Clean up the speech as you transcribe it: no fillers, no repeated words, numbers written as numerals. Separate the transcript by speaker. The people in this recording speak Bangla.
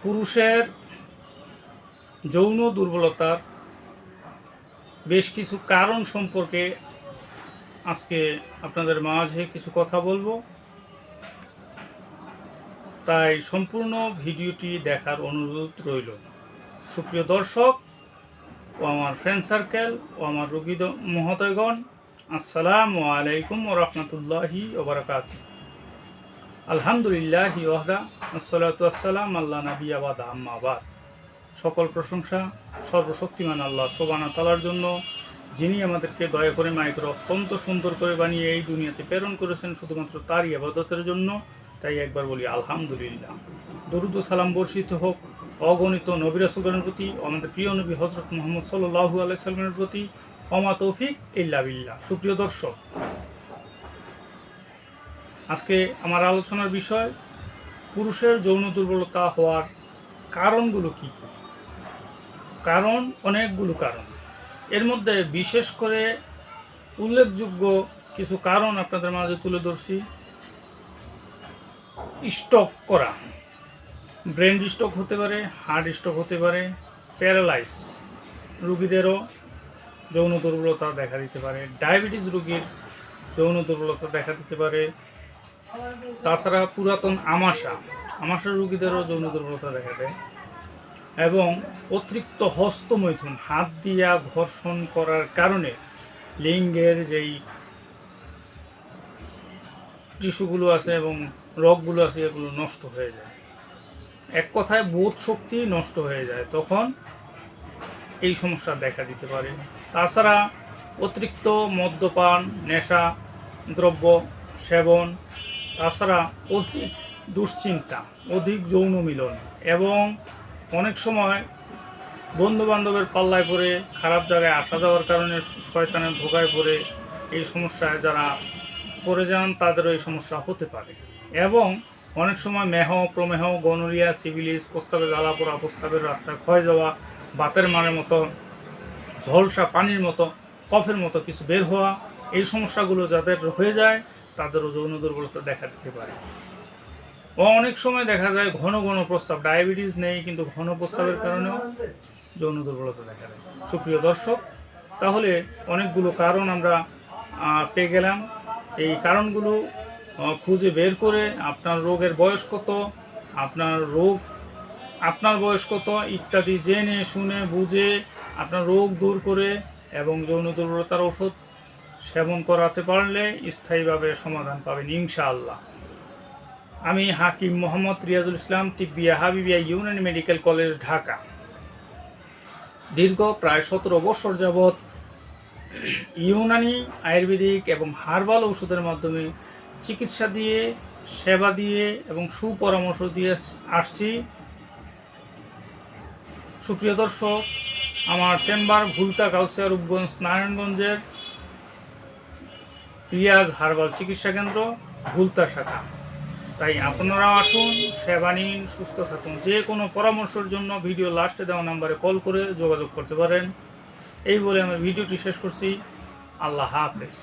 Speaker 1: পুরুষের যৌন দুর্বলতার বেশ কিছু কারণ সম্পর্কে আজকে আপনাদের মাঝে কিছু কথা বলবো, তাই সম্পূর্ণ ভিডিওটি দেখার অনুরোধ রইল। সুপ্রিয় দর্শক ও আমার ফ্রেন্ড সার্কেল ও আমার রোগী মহোদয়গণ, আসসালামু আলাইকুম ওয়া রাহমাতুল্লাহি ওয়া বারাকাতুহু। আলহামদুলিল্লাহি ওয়াহদা আসসালাতু ওয়াসসালাম আল্লা নাবিয়্যা বা'দা আম্মা বা'দ। সকল প্রশংসা সর্বশক্তিমান আল্লাহ সুবহানাহু ওয়া তাআলার জন্য, যিনি আমাদেরকে দয়া করে মায়া করে অত্যন্ত সুন্দর করে বানিয়ে এই দুনিয়াতে প্রেরণ করেছেন শুধুমাত্র তারই ইবাদতের জন্য। তাই একবার বলি আলহামদুলিল্লাহ। দরুদ ও সালাম বর্ষিত হোক অগণিত নবী রাসূলগণের প্রতি, আমাদের প্রিয় নবী হযরত মুহাম্মদ সাল্লাল্লাহু আলাইহি সাল্লামের প্রতি, ওমা তৌফিক ইল্লা বিল্লাহ। সুপ্রিয় দর্শক, আজকে আমার আলোচনার বিষয় পুরুষের যৌন দুর্বলতা হওয়ার কারণগুলো কী কী। কারণ অনেকগুলো কারণ, এর মধ্যে বিশেষ করে উল্লেখযোগ্য কিছু কারণ আপনাদের মাঝে তুলে ধরছি। স্ট্রোক করা, ব্রেন স্ট্রোক হতে পারে, হার্ট স্ট্রোক হতে পারে, প্যারালাইজ রোগীদেরও যৌন দুর্বলতা দেখা দিতে পারে, ডায়াবেটিস রোগীর যৌন দুর্বলতা দেখা দিতে পারে, তাছাড়া পুরাতন আমাশা রোগীদেরও যৌন দুর্বলতা দেখা দেয়, এবং অতিরিক্ত হস্তমৈথুন, হাত দিয়া ঘর্ষণ করার কারণে লিঙ্গের যেই টিস্যুগুলো আছে এবং রগগুলো আছে এগুলো নষ্ট হয়ে যায়। এক কথায় বোধ শক্তি নষ্ট হয়ে যায়, তখন এই সমস্যা দেখা দিতে পারে। তাছাড়া অতিরিক্ত মদ্যপান, নেশা দ্রব্য সেবন, তাছাড়া অধিক দুশ্চিন্তা, অধিক যৌন মিলন, এবং অনেক সময় বন্ধুবান্ধবের পাল্লায় পড়ে খারাপ জায়গায় আসা যাওয়ার কারণে শয়তানের ধোকায় পড়ে এই সমস্যায় যারা পড়ে যান তাদেরও এই সমস্যা হতে পারে। এবং অনেক সময় মেহ, প্রমেহ, গনোরিয়া, সিফিলিস, প্রস্রাবে জ্বালা পোড়া, প্রস্রাবের রাস্তায় ক্ষয় যাওয়া, বাতের মারের মতো, ঝলসা পানির মতো, কফের মতো কিছু বের হওয়া, এই সমস্যাগুলো যাদের হয়ে যায় তাদেরও যৌন দুর্বলতা দেখা দিতে পারে। অনেক সময় দেখা যায় ঘন ঘন প্রস্রাব, ডায়াবেটিস নেই কিন্তু ঘন প্রস্রাবের কারণেও যৌন দুর্বলতা দেখা দেয়। সুপ্রিয় দর্শক, তাহলে অনেকগুলো কারণ আমরা পেয়ে গেলাম। এই কারণগুলো খুঁজে বের করে আপনার রোগের বয়স কত, আপনার বয়স কত ইত্যাদি জেনে শুনে বুঝে আপনার রোগ দূর করে এবং যৌন দুর্বলতার ওষুধ সেবন করাতে পারলে স্থায়ীভাবে সমাধান পাবেন ইনশাআল্লাহ। আমি হাকিম মোহাম্মদ রিয়াজুল ইসলাম, তিব্বিয়া হাবিবিয়া ইউনানি মেডিকেল কলেজ, ঢাকা। দীর্ঘ প্রায় 17 বছর যাবৎ ইউনানি, আয়ুর্বেদিক এবং হার্বাল ওষুধের মাধ্যমে চিকিৎসা দিয়ে, সেবা দিয়ে এবং সুপরামর্শ দিয়ে আসছি। সুপ্রিয় দর্শক, আমার চেম্বার ভুলতা, কাউসিয়া, রূপগঞ্জ, নারায়ণগঞ্জের রিয়াজ হার্বাল চিকিৎসা কেন্দ্র, ভুলতা শাখা। তাই আপনারা আসুন, সেবা নিন, সুস্থ থাকুন। যে কোনো পরামর্শের জন্য ভিডিও লাস্টে দেওয়া নাম্বারে কল করে যোগাযোগ করতে পারেন। এই বলে আমি ভিডিওটি শেষ করছি। আল্লাহ হাফেজ।